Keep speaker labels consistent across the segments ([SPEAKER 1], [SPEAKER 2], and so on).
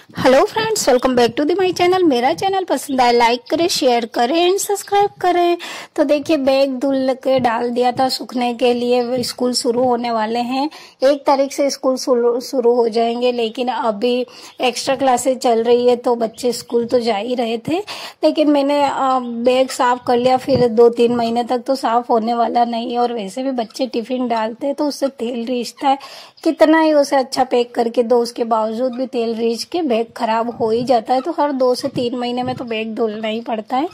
[SPEAKER 1] Hello friends, welcome back to the my channel. मेरा channel पसंद आए लाइक करें, शेयर करें एंड सब्सक्राइब करें। तो देखिए, बैग धुल के डाल दिया था सूखने के लिए। स्कूल शुरू होने वाले हैं, 1 तारीख से स्कूल शुरू हो जाएंगे, लेकिन अभी एक्स्ट्रा क्लासेस चल रही है तो बच्चे स्कूल तो जा ही रहे थे। लेकिन मैंने बैग साफ कर लिया, फिर 2-3 महीने तक तो साफ होने वाला नहीं है। और वैसे भी बच्चे टिफिन डालते हैं तो उससे तेल रिश्ता है, कितना ही उसे अच्छा पैक करके दो, उसके बावजूद भी तेल रीच के बैग खराब हो ही जाता है। तो हर 2 से 3 महीने में तो बैग धुलना ही पड़ता है।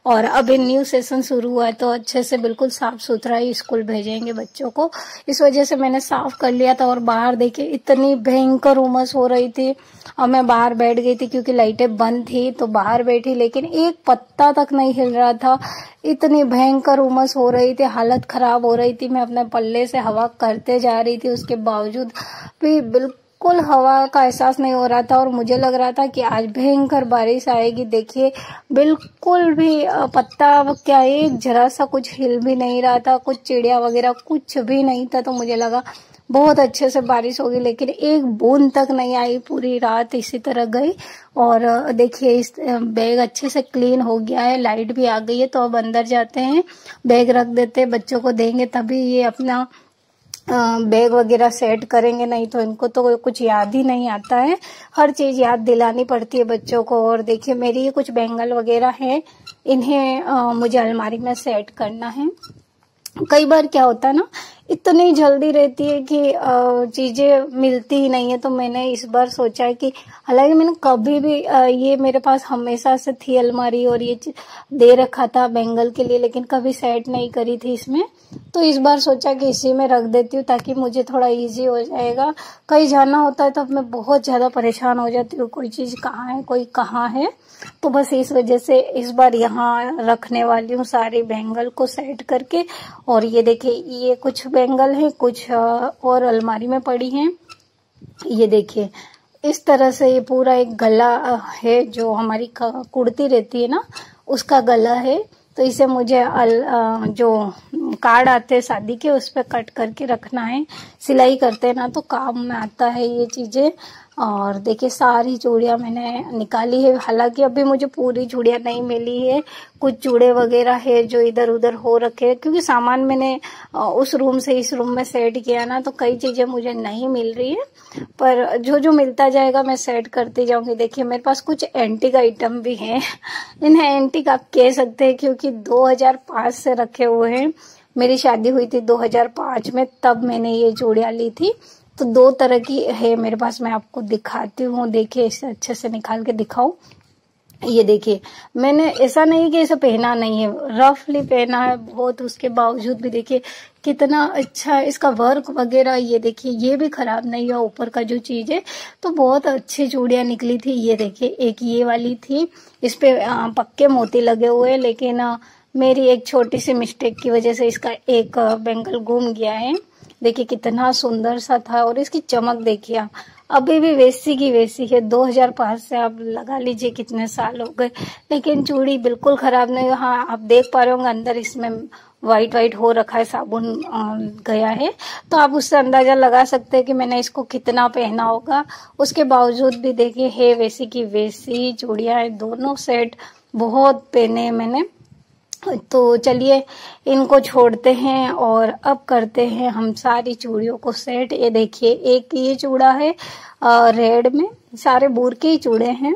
[SPEAKER 1] और अभी न्यू सेशन शुरू हुआ है तो अच्छे से बिल्कुल साफ सुथरा ही स्कूल भेजेंगे बच्चों को। इस वजह से मैंने साफ कर लिया था। और बाहर देखिए, इतनी भयंकर उमस हो रही थी और मैं बाहर बैठ गई थी क्योंकि लाइटें बंद थी। तो बाहर बैठी, लेकिन एक पत्ता तक नहीं हिल रहा था, इतनी भयंकर उमस हो रही थी, हालत खराब हो रही थी। मैं अपने पल्ले से हवा करते जा रही थी, उसके बावजूद भी बिल्कुल हवा का एहसास नहीं हो रहा था। और मुझे लग रहा था कि आज भयंकर बारिश आएगी। देखिए, बिल्कुल भी पत्ता क्या, एक जरा सा कुछ हिल भी नहीं रहा था, कुछ चिड़िया वगैरह कुछ भी नहीं था। तो मुझे लगा बहुत अच्छे से बारिश होगी, लेकिन एक बूंद तक नहीं आई। पूरी रात इसी तरह गई। और देखिए, इस बैग अच्छे से क्लीन हो गया है, लाइट भी आ गई है। तो अब अंदर जाते हैं, बैग रख देते हैं, बच्चों को देंगे तभी ये अपना बैग वगैरह सेट करेंगे, नहीं तो इनको तो कुछ याद ही नहीं आता है। हर चीज याद दिलानी पड़ती है बच्चों को। और देखिए, मेरी ये कुछ बैंगल वगैरह हैं, इन्हें मुझे अलमारी में सेट करना है। कई बार क्या होता है ना, इतनी जल्दी रहती है कि चीजें मिलती ही नहीं है। तो मैंने इस बार सोचा है कि हालांकि मैंने कभी भी ये मेरे पास हमेशा से थी अलमारी और ये दे रखा था बैंगल के लिए, लेकिन कभी सेट नहीं करी थी इसमें। तो इस बार सोचा कि इसी में रख देती हूँ ताकि मुझे थोड़ा इजी हो जाएगा। कहीं जाना होता है तो अब मैं बहुत ज्यादा परेशान हो जाती हूँ, कोई चीज कहाँ है कोई कहाँ है। तो बस इस वजह से इस बार यहाँ रखने वाली हूँ सारी बैंगल को सेट करके। और ये देखिए, ये कुछ बैंगल है, कुछ और अलमारी में पड़ी हैं। ये देखिए, इस तरह से ये पूरा एक गला है, जो हमारी कुर्ती रहती है ना, उसका गला है। तो इसे मुझे जो कार्ड आते हैं शादी के, उस पर कट करके रखना है। सिलाई करते हैं ना तो काम में आता है ये चीजें। और देखिए, सारी चूड़ियां मैंने निकाली है। हालांकि अभी मुझे पूरी चूड़ियां नहीं मिली है, कुछ चूड़े वगैरह है जो इधर उधर हो रखे हैं, क्योंकि सामान मैंने उस रूम से इस रूम में सेट किया ना, तो कई चीजें मुझे नहीं मिल रही है। पर जो जो मिलता जाएगा मैं सेट करती जाऊंगी। देखिए, मेरे पास कुछ एंटीक आइटम भी हैं। इन्हें एंटीक आप कह सकते हैं क्योंकि 2005 से रखे हुए हैं। मेरी शादी हुई थी 2005 में, तब मैंने ये चूड़ियां ली थी। तो 2 तरह की है मेरे पास, मैं आपको दिखाती हूँ। देखिए, इसे अच्छे से निकाल के दिखाऊं। ये देखिए, मैंने ऐसा नहीं कि इसे पहना नहीं है, रफली पहना है बहुत, उसके बावजूद भी देखिए कितना अच्छा है इसका वर्क वगैरह। ये देखिए, ये भी खराब नहीं हुआ ऊपर का जो चीज है। तो बहुत अच्छी चूड़ियां निकली थी। ये देखिए, एक ये वाली थी, इस पे पक्के मोती लगे हुए, लेकिन मेरी एक छोटी सी मिस्टेक की वजह से इसका एक बैंगल घूम गया है। देखिए कितना सुंदर सा था, और इसकी चमक देखिए आप, अभी भी वैसी की वैसी है। 2005 से आप लगा लीजिए कितने साल हो गए, लेकिन चूड़ी बिल्कुल खराब नहीं। हाँ, आप देख पा रहे होंगे अंदर इसमें वाइट वाइट हो रखा है, साबुन गया है। तो आप उससे अंदाजा लगा सकते हैं कि मैंने इसको कितना पहना होगा। उसके बावजूद भी देखिए, है वैसी की वैसी चूड़ियां हैं, दोनों सेट बहुत पहने मैंने। तो चलिए, इनको छोड़ते हैं और अब करते हैं हम सारी चूड़ियों को सेट। ये देखिए, एक ये चूड़ा है रेड में, सारे बूर के ही चूड़े हैं।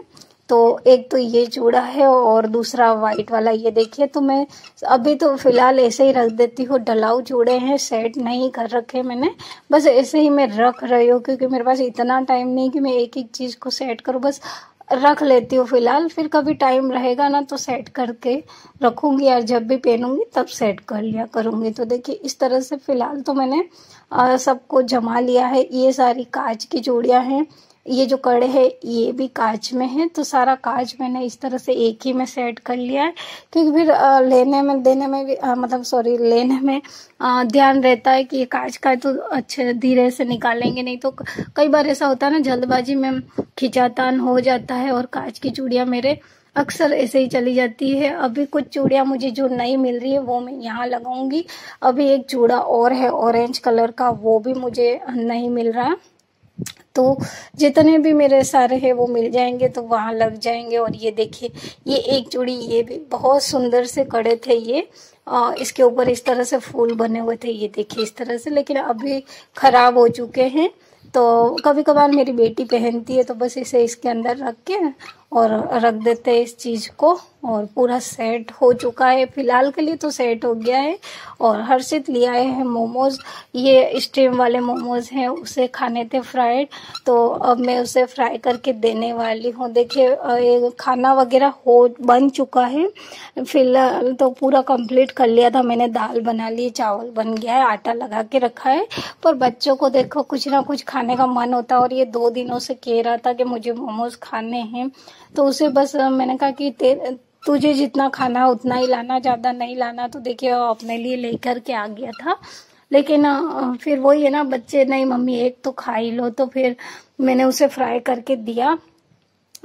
[SPEAKER 1] तो एक तो ये चूड़ा है और दूसरा वाइट वाला। ये देखिए, तो मैं अभी तो फिलहाल ऐसे ही रख देती हूँ। डलाऊ चूड़े हैं, सेट नहीं कर रखे मैंने, बस ऐसे ही मैं रख रही हूँ क्योंकि मेरे पास इतना टाइम नहीं कि मैं एक एक चीज को सेट करूँ। बस रख लेती हूँ फिलहाल, फिर कभी टाइम रहेगा ना तो सेट करके रखूंगी, यार जब भी पहनूंगी तब सेट कर लिया करूंगी। तो देखिए, इस तरह से फिलहाल तो मैंने सबको जमा लिया है। ये सारी कांच की चूड़ियां हैं, ये जो कड़े हैं ये भी कांच में है। तो सारा कांच मैंने इस तरह से एक ही में सेट कर लिया है, क्योंकि फिर लेने में देने में भी मतलब सॉरी लेने में ध्यान रहता है कि ये कांच का है तो अच्छे धीरे से निकालेंगे, नहीं तो कई बार ऐसा होता है ना, जल्दबाजी में खिंचातान हो जाता है। और कांच की चूड़ियां मेरे अक्सर ऐसे ही चली जाती है। अभी कुछ चूड़ियां मुझे जो नहीं मिल रही है वो मैं यहाँ लगाऊंगी। अभी एक चूड़ा और है ऑरेंज कलर का, वो भी मुझे नहीं मिल रहा। तो जितने भी मेरे सारे हैं वो मिल जाएंगे तो वहाँ लग जाएंगे। और ये देखिए, ये एक जोड़ी ये भी बहुत सुंदर से कड़े थे ये। इसके ऊपर इस तरह से फूल बने हुए थे, ये देखिए इस तरह से, लेकिन अभी खराब हो चुके हैं। तो कभी कभार मेरी बेटी पहनती है तो बस इसे इसके अंदर रख के और रख देते हैं इस चीज़ को। और पूरा सेट हो चुका है, फिलहाल के लिए तो सेट हो गया है। और हर्षित ले आए हैं मोमोज, ये स्टीम वाले मोमोज हैं, उसे खाने थे फ्राइड, तो अब मैं उसे फ्राई करके देने वाली हूँ। देखिए खाना वगैरह हो बन चुका है, फिलहाल तो पूरा कंप्लीट कर लिया था मैंने। दाल बना ली, चावल बन गया है, आटा लगा के रखा है। पर बच्चों को देखो कुछ ना कुछ खाने का मन होता है, और ये 2 दिनों से कह रहा था कि मुझे मोमोज खाने हैं। तो उसे बस मैंने कहा कि तुझे जितना खाना है उतना ही लाना, ज़्यादा नहीं लाना। तो देखिए वो अपने लिए लेकर के आ गया था। लेकिन फिर वही है ना, बच्चे नहीं मम्मी एक तो खा ही लो, तो फिर मैंने उसे फ्राई करके दिया।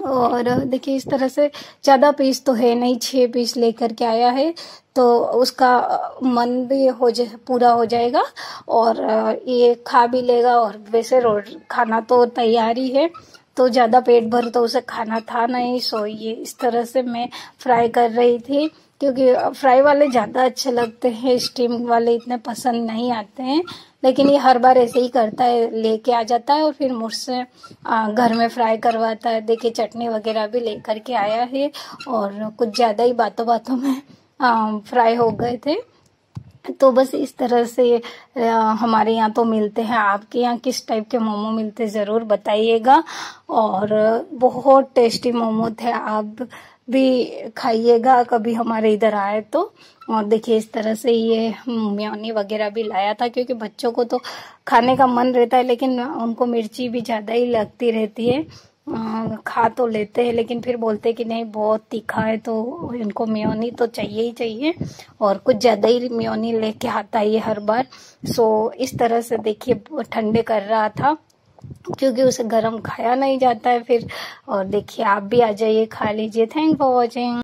[SPEAKER 1] और देखिए इस तरह से, ज़्यादा पीस तो है नहीं, 6 पीस लेकर के आया है, तो उसका मन भी पूरा हो जाएगा और ये खा भी लेगा। और वैसे खाना तो तैयार ही है, तो ज़्यादा पेट भर तो उसे खाना था नहीं। सो ये इस तरह से मैं फ्राई कर रही थी, क्योंकि फ्राई वाले ज़्यादा अच्छे लगते हैं, स्टीम वाले इतने पसंद नहीं आते हैं। लेकिन ये हर बार ऐसे ही करता है, लेके आ जाता है और फिर मुझसे घर में फ्राई करवाता है। देखिए चटनी वगैरह भी लेकर के आया है, और कुछ ज़्यादा ही बातों बातों में फ्राई हो गए थे। तो बस इस तरह से हमारे यहाँ तो मिलते हैं। आपके यहाँ किस टाइप के मोमो मिलते ज़रूर बताइएगा। और बहुत टेस्टी मोमो थे, आप भी खाइएगा कभी हमारे इधर आए तो। और देखिए इस तरह से ये मेयोनी वगैरह भी लाया था, क्योंकि बच्चों को तो खाने का मन रहता है, लेकिन उनको मिर्ची भी ज़्यादा ही लगती रहती है। खा तो लेते हैं, लेकिन फिर बोलते हैं कि नहीं बहुत तीखा है, तो इनको मेयोनी तो चाहिए ही चाहिए। और कुछ ज़्यादा ही मेयोनी लेके आता है ये हर बार। सो इस तरह से देखिए ठंडे कर रहा था, क्योंकि उसे गर्म खाया नहीं जाता है फिर। और देखिए आप भी आ जाइए, खा लीजिए। Thank for watching.